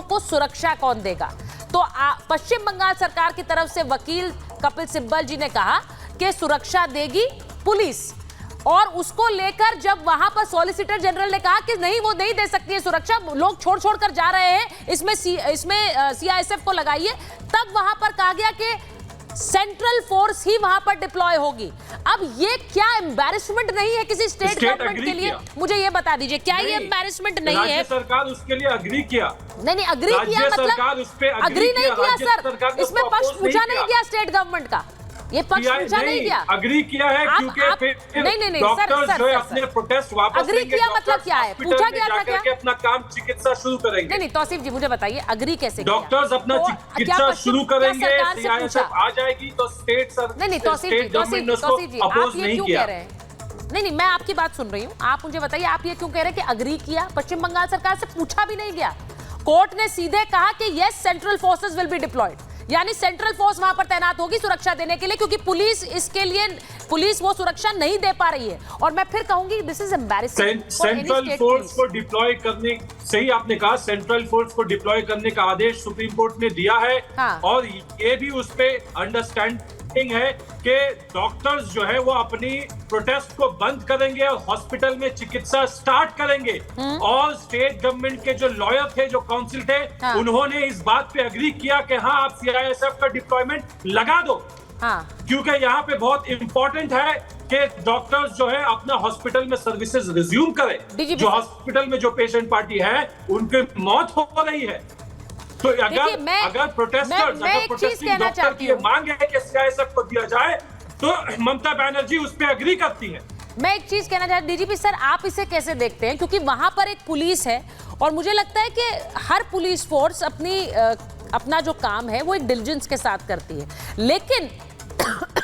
को सुरक्षा कौन देगा? तो पश्चिम बंगाल सरकार की तरफ से वकील कपिल सिब्बल जी ने कहा कि सुरक्षा देगी पुलिस, और उसको लेकर जब वहां पर सॉलिसिटर जनरल ने कहा कि नहीं, वो नहीं दे सकती है सुरक्षा, लोग छोड़ छोड़ कर जा रहे हैं, इसमें सीआईएसएफ को लगाइए, तब वहां पर कहा गया कि सेंट्रल फोर्स ही वहां पर डिप्लॉय होगी। अब ये क्या एम्बैरेसमेंट नहीं है किसी स्टेट गवर्नमेंट के लिए? मुझे ये बता दीजिए, क्या ये एम्बैरेसमेंट नहीं है? राज्य सरकार उसके लिए अग्री किया। नहीं, अग्री किया मतलब अग्री नहीं किया सर, इसमें पक्ष पूछा नहीं गया स्टेट गवर्नमेंट का, ये पक्ष पूछा नहीं गया। अग्री किया है क्योंकि नहीं डॉक्टर्स जो है अपने प्रोटेस्ट वापस अग्री किया मतलब क्या है? पूछा गया था क्या? अपना काम चिकित्सा शुरू करेंगे। नहीं तौसीफ जी मुझे बताइए, अग्री कैसे किया? डॉक्टर्स अपना चिकित्सा शुरू करेंगे, सीआईएसएफ आ जाएगी तो स्टेट गवर्नमेंट ने उसको अपोज नहीं किया। नहीं, मैं आपकी बात सुन रही हूँ, आप मुझे बताइए आप ये क्यों कह रहे हैं कि अग्री किया? पश्चिम बंगाल सरकार से पूछा भी नहीं गया, कोर्ट ने सीधे कहा कि yes central forces will be diploid, यानी सेंट्रल फोर्स वहां पर तैनात होगी सुरक्षा देने के लिए, क्योंकि पुलिस वो सुरक्षा नहीं दे पा रही है। और मैं फिर कहूंगी this is embarrassing. Central force को डिप्लॉय करने, सही आपने कहा, सेंट्रल फोर्स को डिप्लॉय करने का आदेश सुप्रीम कोर्ट ने दिया है। हाँ। और ये भी उस पे अंडरस्टैंडिंग है कि डॉक्टर्स जो है वो अपनी प्रोटेस्ट को बंद करेंगे और हॉस्पिटल में चिकित्सा स्टार्ट करेंगे। और स्टेट गवर्नमेंट के जो लॉयर थे, जो काउंसिल थे, हाँ। उन्होंने इस बात पे अग्री किया कि हाँ आप सीआईएसएफ का डिप्लॉयमेंट लगा दो। हाँ। क्योंकि यहाँ पे बहुत इंपॉर्टेंट है कि डॉक्टर्स जो है अपना हॉस्पिटल में सर्विसेज रिज्यूम करें। जो हॉस्पिटल में जो पेशेंट पार्टी है उनकी मौत हो रही है। तो अगर प्रोटेस्टर्स प्रोटेस्टिंग डॉक्टर की मांग है कि सीआईएसएफ को दिया जाए तो ममता बनर्जी उस पर अग्री करती है। मैं एक चीज कहना चाहती हूं डीजीपी सर, आप इसे कैसे देखते हैं? क्योंकि वहां पर एक पुलिस है और मुझे लगता है कि हर पुलिस फोर्स अपना जो काम है वो एक डिलिजेंस के साथ करती है,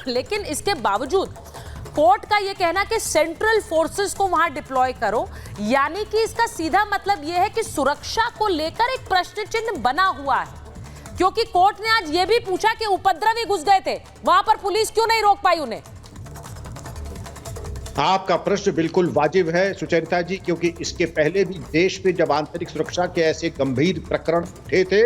लेकिन इसके बावजूद कोर्ट का ये कहना कि सेंट्रल फोर्सेस को वहां डिप्लॉय करो, यानी कि इसका सीधा मतलब यह है कि सुरक्षा को लेकर एक प्रश्न चिन्ह बना हुआ है। क्योंकि कोर्ट ने आज ये भी पूछा कि उपद्रवी घुस गए थे, वहां पर पुलिस क्यों नहीं रोक पाई उन्हें? आपका प्रश्न बिल्कुल वाजिब है सुचरिता जी, क्योंकि इसके पहले भी देश में जब आंतरिक सुरक्षा के ऐसे गंभीर प्रकरण उठे थे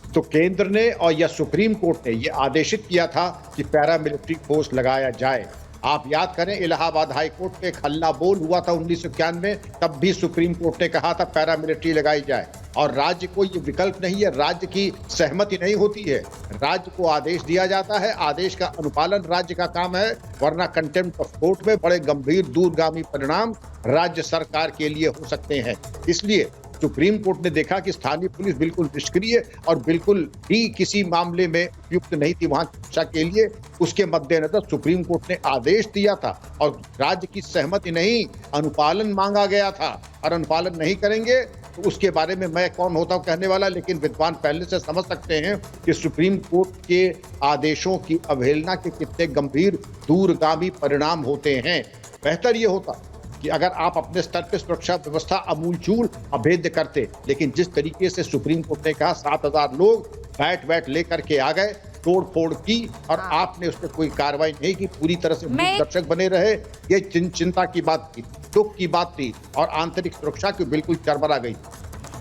तो केंद्र ने और या सुप्रीम कोर्ट ने यह आदेशित किया था कि पैरामिलिट्री फोर्स लगाया जाए। आप याद करें इलाहाबाद हाई कोर्ट में हल्ला बोल हुआ था 1991, तब भी सुप्रीम कोर्ट ने कहा था पैरामिलिट्री लगाई जाए। और राज्य को ये विकल्प नहीं है, राज्य की सहमति नहीं होती है, राज्य को आदेश दिया जाता है, आदेश का अनुपालन राज्य का काम है, वरना कंटेम्प्ट ऑफ कोर्ट में बड़े गंभीर दूरगामी परिणाम राज्य सरकार के लिए हो सकते हैं। इसलिए सुप्रीम कोर्ट ने देखा कि स्थानीय पुलिस बिल्कुल निष्क्रिय और बिल्कुल भी किसी मामले में उपयुक्त नहीं थी वहां सुरक्षा के लिए। उसके मद्देनजर सुप्रीम कोर्ट ने आदेश दिया था और राज्य की सहमति नहीं, अनुपालन मांगा गया था। और अनुपालन नहीं करेंगे तो उसके बारे में मैं कौन होता हूं कहने वाला, लेकिन विद्वान पहले से समझ सकते हैं कि सुप्रीम कोर्ट के आदेशों की अवहेलना के कितने गंभीर दूरगामी परिणाम होते हैं। बेहतर ये होता कि अगर आप अपने स्तर पर सुरक्षा व्यवस्था अमूलचूल अभेद्य करते, लेकिन जिस तरीके से सुप्रीम कोर्ट ने कहा 7000 लोग बैट लेकर के आ गए, तोड़ फोड़ की और आपने उस पर कोई कार्रवाई नहीं की, पूरी तरह से दर्शक बने रहे, ये चिंता की बात थी, दुख की बात थी और आंतरिक सुरक्षा की बिल्कुल चरमरा गई।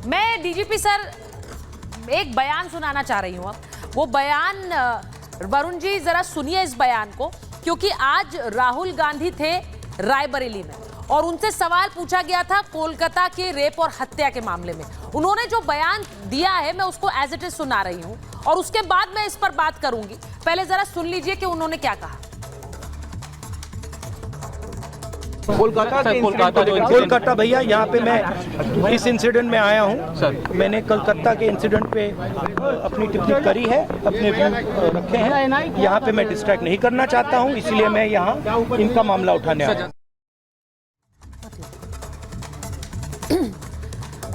मैं डीजीपी सर एक बयान सुनाना चाह रही हूँ, वो बयान वरुण जी जरा सुनिए इस बयान को, क्योंकि आज राहुल गांधी थे रायबरेली में और उनसे सवाल पूछा गया था कोलकाता के रेप और हत्या के मामले में। उन्होंने जो बयान दिया है मैं उसको एज इट इज सुना रही हूं और उसके बाद मैं इस पर बात करूंगी। पहले जरा सुन लीजिए कि उन्होंने क्या कहा। कोलकाता भैया, यहाँ पे मैं इस इंसिडेंट में आया हूँ। मैंने कलकत्ता के इंसिडेंट पे अपनी टिप्पणी करी है, अपने व्यू रखे हैं। यहाँ पे मैं डिस्ट्रैक्ट नहीं करना चाहता हूँ, इसलिए मैं यहाँ इनका मामला उठाने आया हूँ।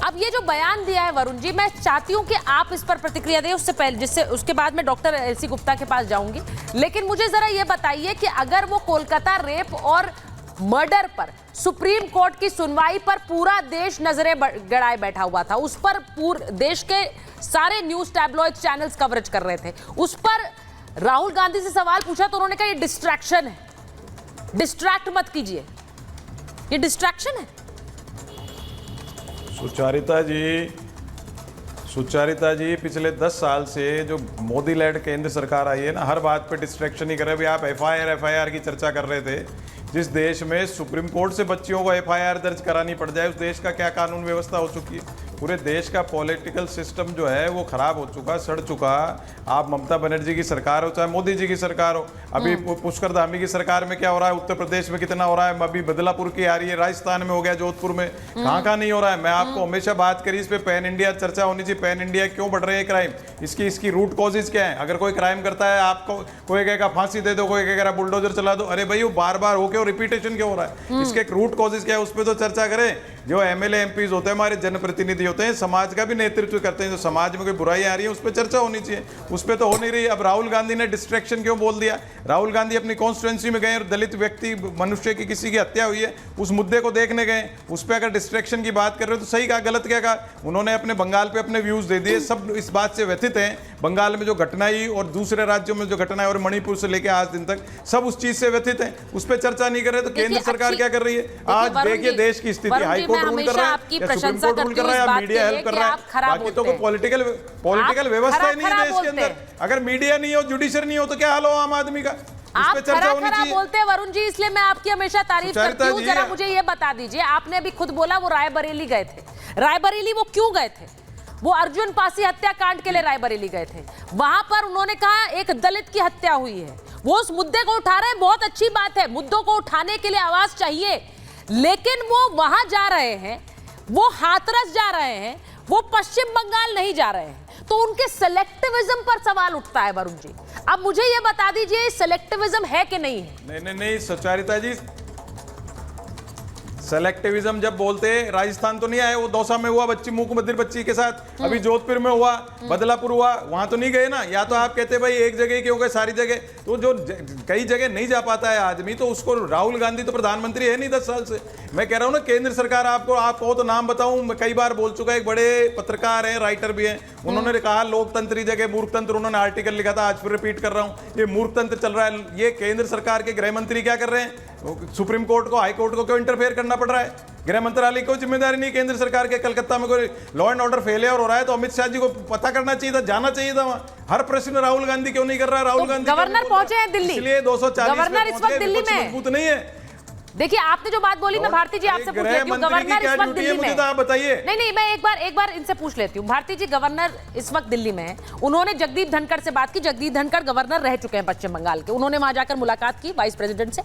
अब ये जो बयान दिया है वरुण जी, मैं चाहती हूं कि आप इस पर प्रतिक्रिया दें, उससे पहले जिससे उसके बाद मैं डॉक्टर एलसी गुप्ता के पास जाऊंगी। लेकिन मुझे जरा ये बताइए कि अगर वो कोलकाता रेप और मर्डर पर सुप्रीम कोर्ट की सुनवाई पर पूरा देश नजरें गड़ाए बैठा हुआ था, उस पर पूरे देश के सारे न्यूज टैबलॉइड चैनल्स कवरेज कर रहे थे, उस पर राहुल गांधी से सवाल पूछा तो उन्होंने कहा ये डिस्ट्रैक्शन है, डिस्ट्रैक्ट मत कीजिए, ये डिस्ट्रैक्शन है। सुचारिता जी, सुचारिता जी, पिछले 10 साल से जो मोदी लेड केंद्र सरकार आई है ना, हर बात पे डिस्ट्रैक्शन ही कर रहे हैं। अभी आप एफआईआर की चर्चा कर रहे थे। जिस देश में सुप्रीम कोर्ट से बच्चियों को एफआईआर दर्ज करानी पड़ जाए, उस देश का क्या कानून व्यवस्था हो चुकी है? पूरे देश का पॉलिटिकल सिस्टम जो है वो खराब हो चुका, सड़ चुका। आप ममता बनर्जी की सरकार हो चाहे मोदी जी की सरकार हो, अभी पुष्कर धामी की सरकार में क्या हो रहा है, उत्तर प्रदेश में कितना हो रहा है, अभी बदलापुर की आ रही है, राजस्थान में हो गया, जोधपुर में, कहाँ नहीं हो रहा है। मैं आपको हमेशा बात करी, इस पे पैन इंडिया चर्चा होनी चाहिए। पैन इंडिया क्यों बढ़ रहे हैं क्राइम, इसकी रूट कॉजेज क्या है? अगर कोई क्राइम करता है, आपको कोई कहेगा फांसी दे दो, कोई कहेगा बुलडोजर चला दो। अरे भाई, वो बार बार होके और रिपीटेशन क्यों हो रहा है? इसके एक रूट कॉजेज क्या है, उस पर तो चर्चा करें। जो एमएलए एमपीज होते हैं, हमारे जनप्रतिनिधि होते हैं, समाज का भी नेतृत्व करते हैं, जो समाज में कोई बुराई आ रही है उस पर चर्चा होनी चाहिए, उस पर तो हो नहीं रही। अब राहुल गांधी ने डिस्ट्रैक्शन क्यों बोल दिया? राहुल गांधी अपनी कॉन्स्टिट्यूंसी में गए और दलित व्यक्ति, मनुष्य की किसी की हत्या हुई है, उस मुद्दे को देखने गए, उस पर अगर डिस्ट्रैक्शन की बात कर रहे हो तो सही कहा, गलत क्या कहा? उन्होंने अपने बंगाल पे अपने व्यूज दे दिए। सब इस बात से व्यथित हैं, बंगाल में जो घटनाएं और दूसरे राज्यों में जो घटनाएं और मणिपुर से लेकर आज दिन तक सब उस चीज से व्यथित हैं, उस पर चर्चा नहीं कर रहे। तो केंद्र सरकार क्या कर रही है? आज देखिए देश की स्थिति, हाईकोर्ट रूल कर रहा है, सुप्रीम कोर्ट रूल कर रहा है, मीडिया हेल्प कर रहा है, बाकी तो पॉलिटिकल व्यवस्था ही नहीं है देश के अंदर। अगर मीडिया नहीं हो, जुडिशरी नहीं हो, तो क्या हाल हो आम आदमी का? आप खरा बोलते हैं वरुण जी, इसलिए मैं आपकी हमेशा तारीफ करती हूँ। जरा मुझे ये बता दीजिए, आपने अभी खुद बोला वो रायबरेली गए थे। रायबरेली वो क्यों गए थे? वो अर्जुन पासी हत्याकांड के लिए रायबरेली गए थे। वहां पर उन्होंने कहा एक दलित की हत्या हुई है, वो उस मुद्दे को उठा रहे हैं, बहुत अच्छी बात है, मुद्दों को उठाने के लिए आवाज चाहिए, लेकिन वो वहां जा रहे हैं, वो हाथरस जा रहे हैं, वो पश्चिम बंगाल नहीं जा रहे हैं। तो उनके सेलेक्टिविज्म पर सवाल उठता है वरुण जी। अब मुझे ये बता दीजिए, सेलेक्टिविज्म है कि नहीं है? नहीं सुचारिता जी, सेलेक्टिविज्म जब बोलते, राजस्थान तो नहीं आए, वो दौसा में हुआ बच्ची, मूक बधिर बच्ची के साथ, अभी जोधपुर में हुआ, बदलापुर हुआ, वहां तो नहीं गए ना। या तो आप कहते भाई एक जगह क्यों गए, सारी जगह, तो जो कई जगह नहीं जा पाता है आदमी, तो उसको, राहुल गांधी तो प्रधानमंत्री है नहीं 10 साल से। मैं कह रहा हूं ना, केंद्र सरकार, आपको तो नाम बताऊं, मैं कई बार बोल चुका, एक बड़े पत्रकार है, राइटर भी है, उन्होंने कहा लोकतंत्र जगह मूर्खतंत्र, उन्होंने आर्टिकल लिखा था, आज फिर रिपीट कर रहा हूं, ये मूर्खतंत्र चल रहा है। ये केंद्र सरकार के गृह मंत्री क्या कर रहे हैं? सुप्रीम कोर्ट को, हाई कोर्ट को क्यों इंटरफेयर करना पड़ रहा है? गृह मंत्रालय को जिम्मेदारी नहीं केंद्र सरकार के? कलकत्ता में कोई लॉ एंड ऑर्डर फेलियर हो रहा है तो अमित शाह जी को पता करना चाहिए था, जाना चाहिए था वहां। हर प्रश्न राहुल गांधी क्यों नहीं कर रहा है? राहुल गांधी गवर्नर पहुंचे हैं दिल्ली, इसलिए 240 गवर्नर इस वक्त दिल्ली में मजबूत नहीं है। देखिए, आपने जो बात बोली, मैं भारती जी आपसे पूछ लेती हूँ, गवर्नर इस वक्त दिल्ली में है। आप बताइए। नहीं, मैं एक बार इनसे पूछ लेती हूँ। भारती जी, गवर्नर इस वक्त दिल्ली में है, उन्होंने जगदीप धनखड़ से बात की। जगदीप धनखड़ गवर्नर रह चुके हैं पश्चिम बंगाल के, उन्होंने वहां जाकर मुलाकात की वाइस प्रेसिडेंट से।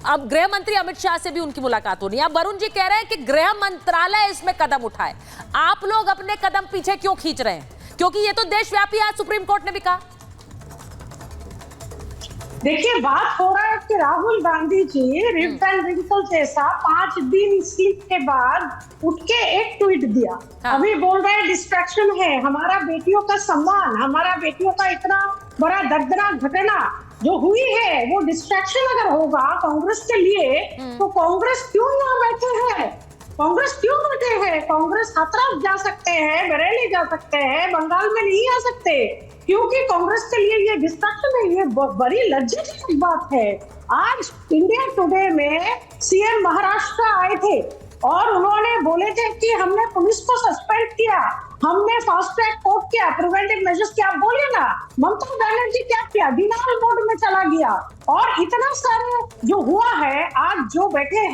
अब गृह मंत्री अमित शाह से भी उनकी मुलाकात होनी है। अब वरुण जी कह रहे हैं कि गृह मंत्रालय इसमें कदम उठाए, आप लोग अपने कदम पीछे क्यों खींच रहे हैं? क्योंकि ये तो देशव्यापी, आज सुप्रीम कोर्ट ने भी कहा। देखिए, बात हो रहा है कि Rahul Gandhi ji rift and wrinkle जैसा 5 दिन स्लीप के बाद उठ के एक ट्वीट दिया। अभी बोल रहे हैं डिस्ट्रैक्शन है, हमारा बेटियों का सम्मान, हमारा बेटियों का इतना बड़ा दर्दनाक घटना जो हुई है, वो डिस्ट्रैक्शन अगर होगा कांग्रेस के लिए, तो कांग्रेस क्यों यहाँ बैठे हैं? कांग्रेस क्यों बैठे हैं? कांग्रेस हाथरस जा सकते हैं, बरेली जा सकते हैं, बंगाल में नहीं आ सकते, क्योंकि कांग्रेस के लिए ये डिस्ट्रैक्शन है। ये बड़ी लज्जित की बात है। आज इंडिया टुडे में सीएम महाराष्ट्र आए थे और उन्होंने बोले थे कि हमने पुलिस को सस्पेंड किया, हमने फास्ट ट्रैक कोर्ट किया, प्रिवेंटिव मेजर्स किया। आप बोलिए ना, ममता बनर्जी क्या किया? डिनायल मोड में चला गया। और इतना सारे जो हुआ है, आज जो बैठे हैं